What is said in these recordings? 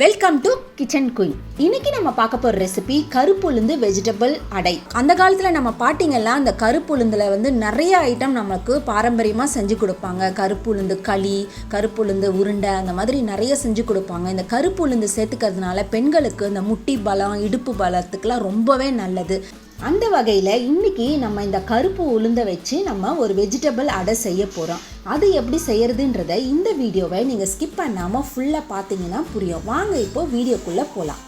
Welcome to kitchen queen. இன்னைக்கு நம்ம பார்க்க போகிற ரெசிபி கருப்பு உளுந்து வெஜிடபிள் அடை. அந்த காலத்தில் நம்ம பாட்டிங்கெல்லாம் அந்த கருப்பு உளுந்தில் நிறைய ஐட்டம் நமக்கு பாரம்பரியமாக செஞ்சு கொடுப்பாங்க. கருப்பு உளுந்து களி, கருப்பு உளுந்து உருண்டை, அந்த மாதிரி நிறைய செஞ்சு கொடுப்பாங்க. இந்த கருப்பு உளுந்து சேர்த்துக்கிறதுனால பெண்களுக்கு இந்த முட்டி பலம், இடுப்பு பலத்துக்கெலாம் ரொம்பவே நல்லது. அந்த வகையில் இன்றைக்கி நம்ம இந்த கருப்பு உளுந்தை வச்சு நம்ம ஒரு வெஜிடபிள் அடை செய்ய போகிறோம். அது எப்படி செய்கிறதுன்றதை இந்த வீடியோவை நீங்கள் ஸ்கிப் பண்ணாமல் ஃபுல்லாக பார்த்தீங்கன்னா புரியும். வாங்க இப்போது வீடியோக்குள்ளே போகலாம்.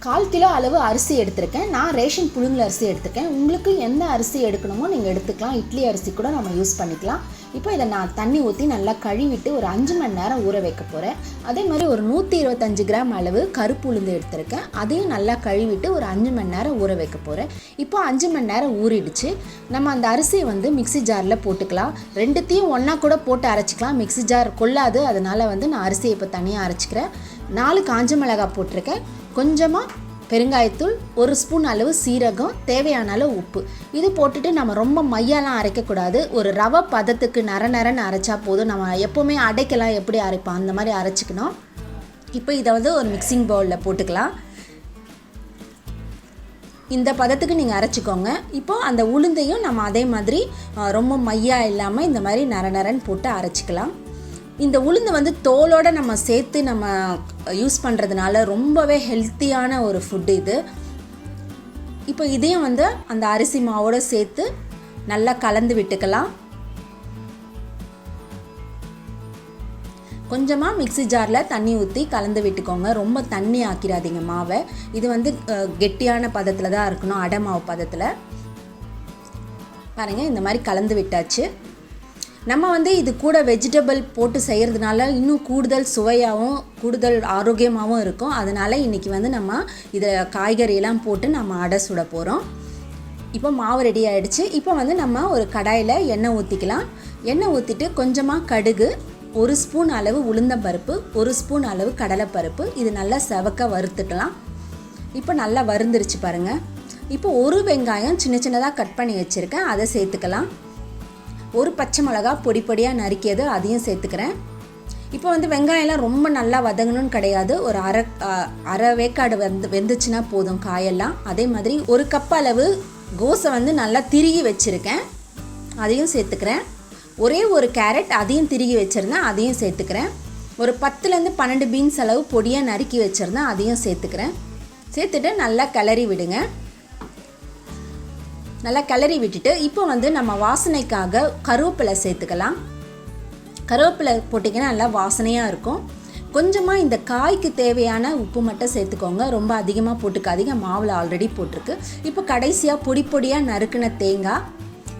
1/4 கிலோ அளவு அரிசி எடுத்திருக்கேன். நான் ரேஷன் புழுங்கல் அரிசி எடுத்திருக்கேன். உங்களுக்கு எந்த அரிசி எடுக்கணுமோ நீங்கள் எடுத்துக்கலாம். இட்லி அரிசி கூட நம்ம யூஸ் பண்ணிக்கலாம். இப்போ இதை நான் தண்ணி ஊற்றி நல்லா கழுவிட்டு ஒரு 5 மணி நேரம் ஊற வைக்க போகிறேன். அதே மாதிரி ஒரு 125 கிராம் அளவு கருப்பு உளுந்து எடுத்திருக்கேன். அதையும் நல்லா கழுவிட்டு ஒரு 5 மணி நேரம் ஊற வைக்க போகிறேன். இப்போ 5 மணி நேரம் ஊறிடுச்சு. நம்ம அந்த அரிசியை மிக்ஸி ஜாரில் போட்டுக்கலாம். ரெண்டுத்தையும் ஒன்றா கூட போட்டு அரைச்சிக்கலாம். மிக்ஸி ஜார் கொள்ளாது, அதனால் நான் அரிசியை இப்போ தனியாக அரைச்சிக்கிறேன். 4 காஞ்ச மிளகாய் போட்டிருக்கேன். கொஞ்சமாக பெருங்காயத்தூள், 1 ஸ்பூன் அளவு சீரகம், தேவையான அளவு உப்பு. இது போட்டுட்டு நம்ம ரொம்ப மையாலாம் அரைக்கக்கூடாது. ஒரு ரவை பதத்துக்கு நரன்னு அரைச்சா போதும். நம்ம எப்போவுமே அடைக்கலாம் எப்படி அரைப்போம் அந்த மாதிரி அரைச்சிக்கணும். இப்போ இதை ஒரு மிக்சிங் பவுலில் போட்டுக்கலாம். இந்த பதத்துக்கு நீங்கள் அரைச்சிக்கோங்க. இப்போ அந்த உளுந்தையும் நம்ம அதே மாதிரி ரொம்ப மையா இல்லாமல் இந்த மாதிரி நரன்னு போட்டு அரைச்சிக்கலாம். இந்த உளுந்து தோலோடு நம்ம சேர்த்து நம்ம யூஸ் பண்ணுறதுனால ரொம்பவே ஹெல்த்தியான ஒரு ஃபுட்டு இது. இப்போ இதையும் அந்த அரிசி மாவோடு சேர்த்து நல்லா கலந்து விட்டுக்கலாம். கொஞ்சமாக மிக்ஸி ஜாரில் தண்ணி ஊற்றி கலந்து விட்டுக்கோங்க. ரொம்ப தண்ணி ஆக்கிடாதீங்க மாவை. இது கெட்டியான பதத்தில் தான் இருக்கணும், அடை மாவு பதத்தில். பாருங்கள், இந்த மாதிரி கலந்து விட்டாச்சு. நம்ம இது கூட வெஜிடபிள் போட்டு செய்கிறதுனால இன்னும் கூடுதல் சுவையாகவும் கூடுதல் ஆரோக்கியமாகவும் இருக்கும். அதனால் இன்றைக்கி நம்ம இதில் காய்கறியெல்லாம் போட்டு நம்ம அடை சுட போகிறோம். இப்போ மாவு ரெடி ஆகிடுச்சு. இப்போ நம்ம ஒரு கடாயில் எண்ணெய் ஊற்றிக்கலாம். எண்ணெய் ஊற்றிட்டு கொஞ்சமாக கடுகு, 1 ஸ்பூன் அளவு உளுந்தம்பருப்பு, 1 ஸ்பூன் அளவு கடலைப்பருப்பு, இது நல்லா செவக்க வறுத்துக்கலாம். இப்போ நல்லா வறுந்துருச்சு பாருங்கள். இப்போ ஒரு வெங்காயம் சின்னதாக கட் பண்ணி வச்சுருக்கேன், அதை சேர்த்துக்கலாம். ஒரு பச்சை மிளகா பொடியாக நறுக்கியது, அதையும் சேர்த்துக்கிறேன். இப்போ வெங்காயம்லாம் ரொம்ப நல்லா வதங்கணும்னு கிடையாது. ஒரு அரை வேக்காடு வெந்துச்சுன்னா போதும் காயெல்லாம். அதே மாதிரி 1 கப் அளவு கோஸை நல்லா திருகி வச்சுருக்கேன், அதையும் சேர்த்துக்கிறேன். ஒரே ஒரு கேரட், அதையும் திருகி வச்சுருந்தேன், அதையும் சேர்த்துக்கிறேன். ஒரு 10லேருந்து 12 பீன்ஸ் அளவு பொடியாக நறுக்கி வச்சுருந்தேன், அதையும் சேர்த்துக்கிறேன். சேர்த்துட்டு நல்லா கிளறி விடுங்க. நல்லா கிளறி விட்டுட்டு இப்போ நம்ம வாசனைக்காக கருவேப்பிலை சேர்த்துக்கலாம். கருவேப்பிலை போட்டிங்கன்னா நல்லா வாசனையாக இருக்கும். கொஞ்சமாக இந்த காய்க்கு தேவையான உப்பு மட்டும் சேர்த்துக்கோங்க. ரொம்ப அதிகமாக போட்டுக்காதீங்க, மாவில் ஆல்ரெடி போட்டிருக்கு. இப்போ கடைசியாக பொடியாக நறுக்கின தேங்காய்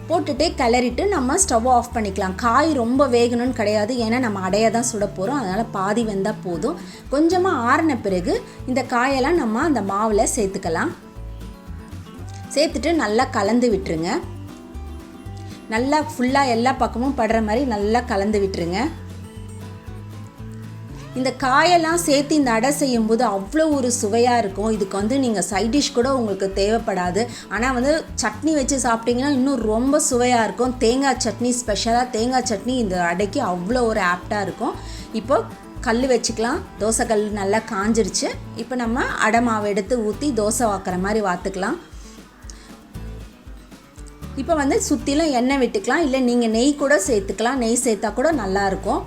போட்டுட்டு கிளறிட்டு நம்ம ஸ்டவ் ஆஃப் பண்ணிக்கலாம். காய் ரொம்ப வேகணும்னு கிடையாது, ஏன்னா நம்ம அடையை தான் சுட போகிறோம். அதனால் பாதி வெந்தால் போதும். கொஞ்சமாக ஆறின பிறகு இந்த காயெல்லாம் நம்ம அந்த மாவில் சேர்த்துக்கலாம். சேர்த்துட்டு நல்லா கலந்து விட்டுருங்க. நல்லா ஃபுல்லாக எல்லா பக்கமும் படுற மாதிரி நல்லா கலந்து விட்டுருங்க. இந்த காயெல்லாம் சேர்த்து இந்த அடை செய்யும்போது அவ்வளோ ஒரு சுவையாக இருக்கும். இதுக்கு நீங்கள் சைட் டிஷ் கூட உங்களுக்கு தேவைப்படாது. ஆனால் சட்னி வச்சு சாப்பிட்டிங்கன்னா இன்னும் ரொம்ப சுவையாக இருக்கும். தேங்காய் சட்னி, ஸ்பெஷலாக தேங்காய் சட்னி இந்த அடைக்கு அவ்வளோ ஒரு ஆப்டாக இருக்கும். இப்போ கல் வச்சுக்கலாம். தோசை கல் நல்லா காஞ்சிருச்சு. இப்போ நம்ம அடை மாவு எடுத்து ஊற்றி தோசை வாக்குற மாதிரி வாத்துக்கலாம். இப்போ சுற்றிலும் எண்ணெய் விட்டுக்கலாம். இல்லை நீங்கள் நெய் கூட சேர்த்துக்கலாம். நெய் சேர்த்தா கூட நல்லாயிருக்கும்.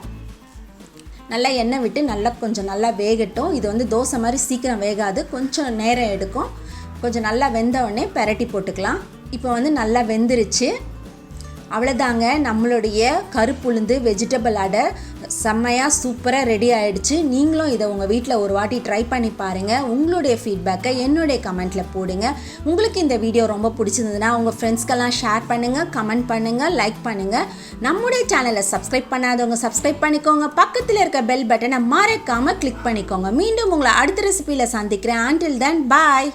நல்லா எண்ணெய் விட்டு கொஞ்சம் நல்லா வேகட்டும். இது தோசை மாதிரி சீக்கிரம் வேகாது, கொஞ்சம் நேரம் எடுக்கும். கொஞ்சம் நல்லா வெந்த உடனே பெரட்டி போட்டுக்கலாம். இப்போ நல்லா வெந்துருச்சு. அவ்வளோதாங்க, நம்மளுடைய கருப்பு உளுந்து வெஜிடபிள் அடை செம்மையாக சூப்பராக ரெடி ஆகிடுச்சு. நீங்களும் இதை உங்கள் வீட்டில் ஒரு வாட்டி ட்ரை பண்ணி பாருங்கள். உங்களுடைய ஃபீட்பேக்கை என்னுடைய கமெண்ட்டில் போடுங்க. உங்களுக்கு இந்த வீடியோ ரொம்ப பிடிச்சிருந்ததுன்னா உங்கள் ஃப்ரெண்ட்ஸ்க்கெல்லாம் ஷேர் பண்ணுங்கள், கமெண்ட் பண்ணுங்கள், லைக் பண்ணுங்கள். நம்முடைய சேனலை சப்ஸ்கிரைப் பண்ணாதவங்க சப்ஸ்கிரைப் பண்ணிக்கோங்க. பக்கத்தில் இருக்க பெல் பட்டனை மறக்காமல் கிளிக் பண்ணிக்கோங்க. மீண்டும் உங்களை அடுத்த ரெசிபியில் சந்திக்கிறேன். until then, bye.